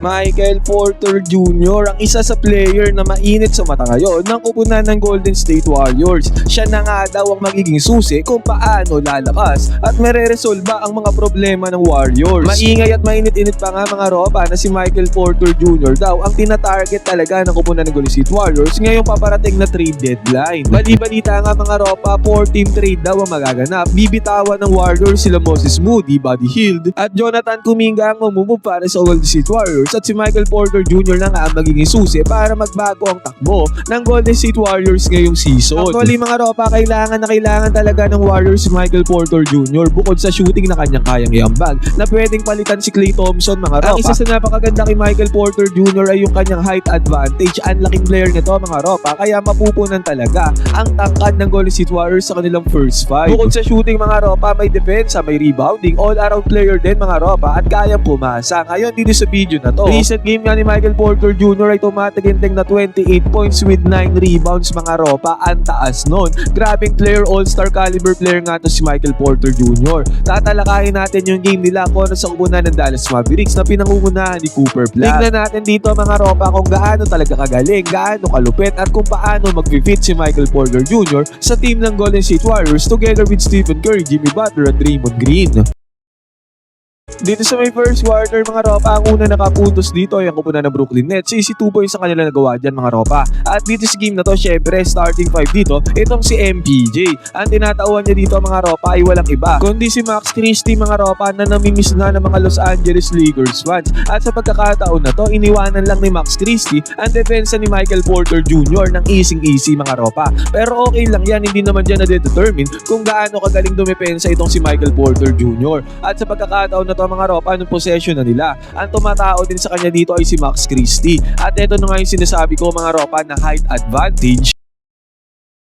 Michael Porter Jr. ang isa sa player na mainit sa mata ngayon ng kupunan ng Golden State Warriors. Siya na nga daw ang magiging susi kung paano lalakas at mere-resolba ang mga problema ng Warriors. Maingay at mainit-init pa nga mga ropa na si Michael Porter Jr. daw ang tinatarget talaga ng kupunan ng Golden State Warriors ngayong paparating na trade deadline. Bali-balita nga mga ropa, 4-team trade daw ang magaganap. Bibitawan ng Warriors sila Moses Moody, Buddy Hield at Jonathan Kuminga ang mamumove para sa Golden State Warriors. At si Michael Porter Jr. na nga ang magiging susi para magbago ang takbo ng Golden State Warriors ngayong season. Actually mga ropa, kailangan talaga ng Warriors si Michael Porter Jr. bukod sa shooting na kanyang kayang iambag na pwedeng palitan si Klay Thompson mga ropa. Ang isa sa napakaganda kay Michael Porter Jr. ay yung kanyang height advantage. Ang laking player nito mga ropa, kaya mapupunan talaga ang tangkad ng Golden State Warriors sa kanilang first five. Bukod sa shooting mga ropa, may defense, may rebounding, all-around player din mga ropa at kayang pumasa. Ngayon dito sa video na to, recent game nga ni Michael Porter Jr. ay tumataginting na 28 points with 9 rebounds mga ropa. Ang taas nun. Grabing player, all-star caliber player nga to si Michael Porter Jr. Tatalakayin natin yung game nila kontra sa kupunan ng Dallas Mavericks na pinangungunahan ni Cooper Flag. Tingnan natin dito mga ropa kung gaano talaga kagaling, gaano kalupit at kung paano mag-fit si Michael Porter Jr. sa team ng Golden State Warriors together with Stephen Curry, Jimmy Butler at Draymond Green. Dito sa may first quarter mga ropa, ang una nakapuntos dito ay ang kupunan ng Brooklyn Nets. Easy 2 points ang kanila nagawa dyan mga ropa. At dito sa game na to, syempre starting 5 dito, itong si MPJ. Ang tinatauhan niya dito mga ropa ay walang iba kundi si Max Christie mga ropa na namimiss na ng mga Los Angeles Lakers fans. At sa pagkakataon na to, iniwanan lang ni Max Christie ang depensa ni Michael Porter Jr. ng easy mga ropa. Pero okay lang yan, hindi naman dyan na-determine kung gaano kagaling dumepensa itong si Michael Porter Jr. At sa pagkakataon na to mga ropa, anong possession na nila. Ang tumatao din sa kanya dito ay si Max Christie. At ito na nga yung sinasabi ko mga ropa na height advantage.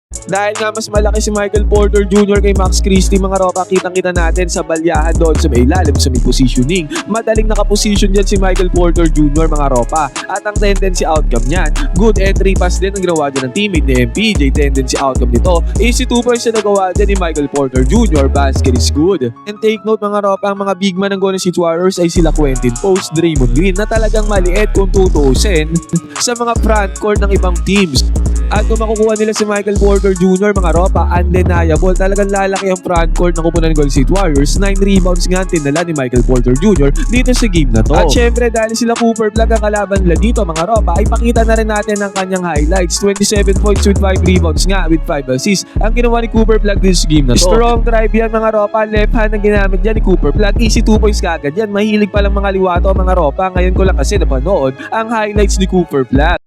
Dahil nga mas malaki si Michael Porter Jr. kay Max Christie mga ropa, kitang-kita natin sa balyahan doon sa may ilalim sa may positioning. Madaling nakaposition dyan si Michael Porter Jr. mga ropa. At ang tendency outcome niyan, good entry pass din ang ginawa dyan ng teammate ni MPJ. Tendency outcome nito, easy 2 points na nagawa dyan ni Michael Porter Jr. Basket is good. And take note mga ropa, ang mga big man ng Golden State Warriors ay sila Quentin Post, Draymond Green na talagang maliit kung tutuusin sa mga frontcourt ng ibang teams. At kung makukuha nila si Michael Porter Jr. mga ropa, undeniable, talagang lalaki ang frontcourt ng kupunan ng Golden State Warriors. 9 rebounds nga tinala ni Michael Porter Jr. dito sa game na to. At syempre dahil sila Cooper Flag ang kalaban nila dito mga ropa, ay pakita na rin natin ang kanyang highlights. 27 points with 5 rebounds nga with 5 assists ang ginawa ni Cooper Flag dito sa game na to. Strong drive yan mga ropa, left hand ang ginamit dyan ni Cooper Flag. Easy 2 points kagad yan. Mahilig palang mga liwato mga ropa. Ngayon ko lang kasi napanood ang highlights ni Cooper Flag.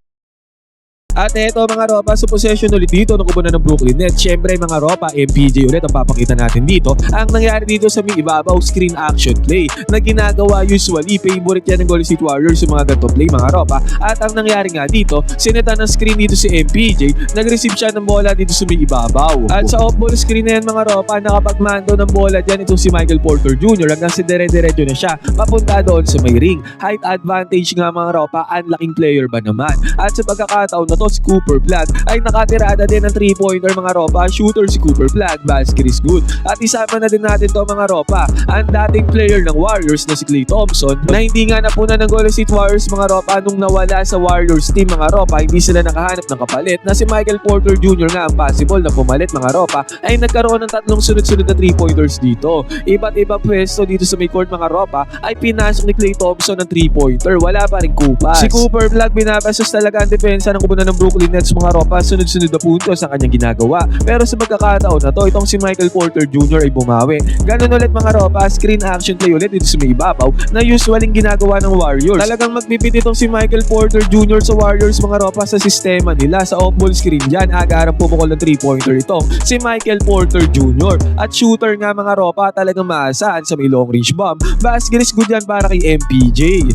At eto mga ropa, sa possession ulit dito ng kupunan ng Brooklyn Nets. Syempre mga ropa, MPJ ulit ang papakita natin dito. Ang nangyari dito sa may ibabaw, screen action play na ginagawa usually, favorite yan ng Golden State Warriors yung mga ganito play mga ropa. At ang nangyari nga dito, sineta ng screen dito si MPJ, nag-receive siya ng bola dito sa may ibabaw. At sa off-ball screen na yan mga ropa, nakapagmando ng bola dyan itong si Michael Porter Jr. hanggang si dire-diretso na siya papunta doon sa may ring. Height advantage nga mga ropa, ang laking player ba naman. At sa pagkakataon na to, si Cooper Flag ay nakatirada din ng 3-pointer mga ropa. Shooter si Cooper Flag, basket is good. At isama na din natin to mga ropa, ang dating player ng Warriors na si Klay Thompson na hindi nga napunan ng Golden State Warriors mga ropa nung nawala sa Warriors team mga ropa. Hindi sila nakahanap ng kapalit na si Michael Porter Jr. nga ang possible na pumalit mga ropa, ay nagkaroon ng 3 sunod-sunod na 3-pointers dito. Iba't ibang pwesto dito sa may court mga ropa ay pinasok ni Klay Thompson ng 3-pointer. Wala pa rin kupas. Si Cooper Flag binabastos talaga ang depensa ng kupunan ng Brooklyn Nets mga ropa, sunod-sunod na puntos ang kanyang ginagawa. Pero sa pagkakataon na to, itong si Michael Porter Jr. ay bumawi. Ganun ulit mga ropa, screen action play ulit dito sa may ibabaw na usualing ginagawa ng Warriors. Talagang magpipit itong si Michael Porter Jr. sa Warriors mga ropa sa sistema nila. Sa off-ball screen dyan, agarang pumukol ng 3-pointer itong si Michael Porter Jr. At shooter nga mga ropa, talagang maasaan sa may long range bomb. Basket is good yan para kay MPJ.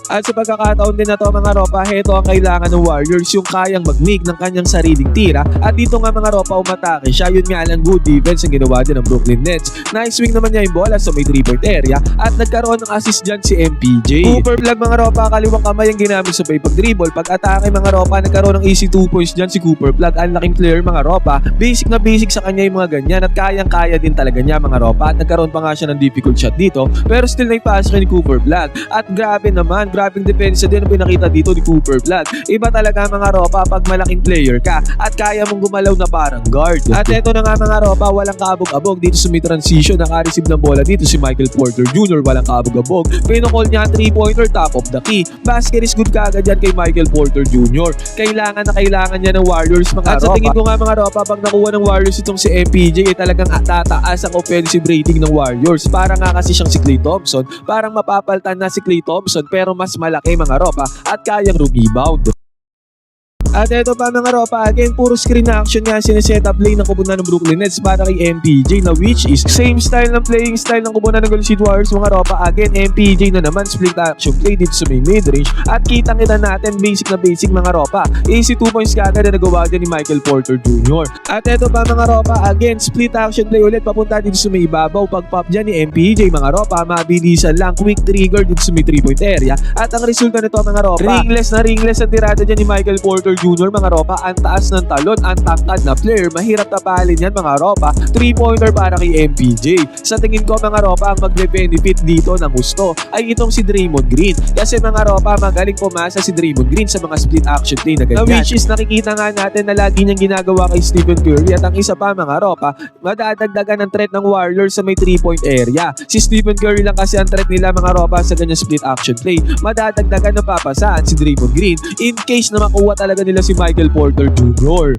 At sa pagkakataon din na to mga ropa, heto ang kailangan ng Warriors, yung kayang mag-make ng kanyang sariling tira. At dito nga mga ropa, umatake siya. Yun nga lang, good defense ang ginawa din ng Brooklyn Nets. Nice swing naman niya yung bola sa may 3-point area at nagkaroon ng assist dyan si MPJ. Cooper Flag mga ropa, kaliwang kamay ang ginamit sa pag-dribble. Pag-atake mga ropa, nagkaroon ng easy 2 points dyan si Cooper Flag. Ang laking player mga ropa. Basic na basic sa kanya yung mga ganyan at kayang-kaya din talaga niya mga ropa. At nagkaroon pa nga siya ng difficult shot dito, pero still naipasa siya ni Cooper Flag. At grabe naman, grabing depensa din ang pinakita dito ni Cooper Flag. Iba talaga mga ropa pag malaking player ka at kaya mong gumalaw na parang guard. At eto na nga mga ropa, walang kaabog-abog dito sa may transition. Naka-receive ng bola dito si Michael Porter Jr. Walang kaabog-abog. Pinukol niya ang 3-pointer, top of the key. Basket is good kagad yan kay Michael Porter Jr. Kailangan niya ng Warriors mga ropa. At sa tingin ko nga mga ropa, pag nakuha ng Warriors itong si MPJ, ay talagang tataas ang offensive rating ng Warriors. Para nga kasi siyang si Klay Thompson. Parang mapapaltan na si Klay Thompson pero mas malaki mga ropa at kayang rebound. At eto pa mga ropa, again, puro screen action nga sineset up lane ng kubunan ng Brooklyn Nets para kay MPJ na which is same style ng playing style ng kubunan ng Golden State Warriors mga ropa. Again, MPJ na naman split action play dito sa may mid-range at kitang-kita natin basic na basic mga ropa. Easy 2 points kagad na nagawa din ni Michael Porter Jr. At eto pa mga ropa, again, split action play ulit papunta dito sa may ibabaw. Pag-pop dyan ni MPJ mga ropa, mabilisan lang, quick trigger dito sa may 3-point area. At ang resulta nito mga ropa, ringless ang tirada dyan ni Michael Porter Jr. mga ropa, ang taas ng talon, ang tangkad na player, mahirap tapalin yan mga ropa. 3-pointer para kay MPJ. Sa tingin ko mga ropa, ang magbe-benefit dito ng gusto ay itong si Draymond Green. Kasi mga ropa, magaling pumasa si Draymond Green sa mga split action play na ganyan. Which is nakikita nga natin na lagi niyang ginagawa kay Stephen Curry. At ang isa pa mga ropa, madadagdagan ng threat ng Warriors sa may 3-point area. Si Stephen Curry lang kasi ang threat nila mga ropa sa ganyan split action play. Madadagdagan na papasaan si Draymond Green in case na makuha talaga nila si Michael Porter Jr.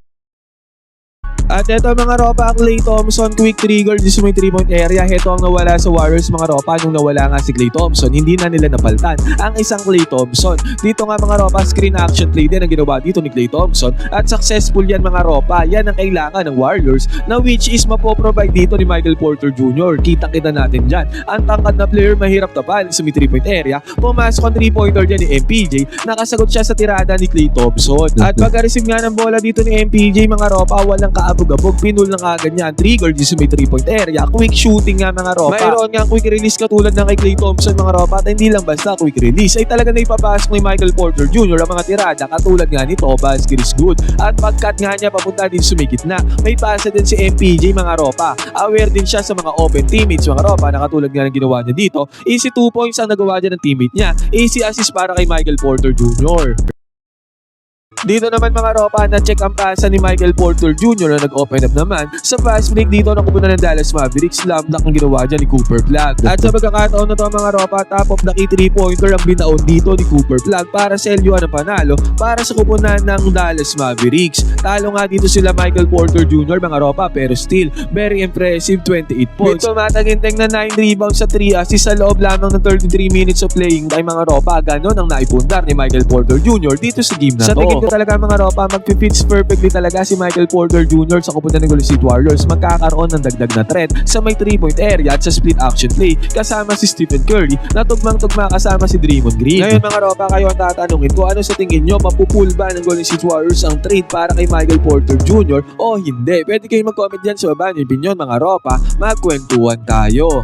At eto mga ropa, ang Klay Thompson quick trigger dito sa may 3-point area. Heto ang nawala sa Warriors mga ropa nung nawala nga si Klay Thompson. Hindi na nila napaltan ang isang Klay Thompson. Dito nga mga ropa, screen action play din ang ginawa dito ni Klay Thompson. At successful yan mga ropa. Yan ang kailangan ng Warriors na which is mapoprovide dito ni Michael Porter Jr. Kita-kita natin dyan. Ang tangkad na player mahirap tapal sa may 3-point area. Pumasok ang 3-pointer dyan ni MPJ. Nakasagot siya sa tirada ni Klay Thompson. At pagka-receive nga ng bola dito ni MPJ mga ropa, walang kaabog-abog, pinul na agad niya ang trigger dito sa may 3-point area. Quick shooting nga mga ropa. Mayroon nga quick release katulad ng kay Klay Thompson mga ropa. At hindi lang basta quick release, ay talaga na ipapasok ni Michael Porter Jr. ang mga tirada katulad nga nito, basket is good. At pag-cut nga niya papunta dito sa may gitna, may pasa din si MPJ mga ropa. Aware din siya sa mga open teammates mga ropa na katulad nga ng ginawa niya dito. Easy 2 points ang nagawa niya ng teammate niya. Easy assist para kay Michael Porter Jr. Dito naman mga ropa, na-check ang pasa ni Michael Porter Jr. na nag-open up naman sa fast break dito ng kupunan ng Dallas Mavericks. Slam dunk ang ginawa dyan ni Cooper Flag. At sa pagkakataon na to mga ropa, top of the key 3-pointer ang binaon dito ni Cooper Flag para sa LUA ng panalo para sa kupunan ng Dallas Mavericks. Talo nga dito sila Michael Porter Jr. mga ropa, pero still very impressive 28 points. Dito mataginteng na 9 rebounds sa 3 assists sa loob lamang ng 33 minutes of playing time mga ropa. Ganon ang naipundar ni Michael Porter Jr. dito sa game na to. Talaga mga ropa, mag-fits perfectly talaga si Michael Porter Jr. sa kupunan ng Golden State Warriors. Magkakaroon ng dagdag na threat sa may 3-point area at sa split action play kasama si Stephen Curry na tugmang-tugma kasama si Draymond Green. Ngayon mga ropa, kayo ang tatanungin ko, ano sa tingin nyo, mapupul ba ng Golden State Warriors ang trade para kay Michael Porter Jr. o hindi? Pwede kayo mag-comment dyan sa baba ng opinion mga ropa, magkwentuhan tayo.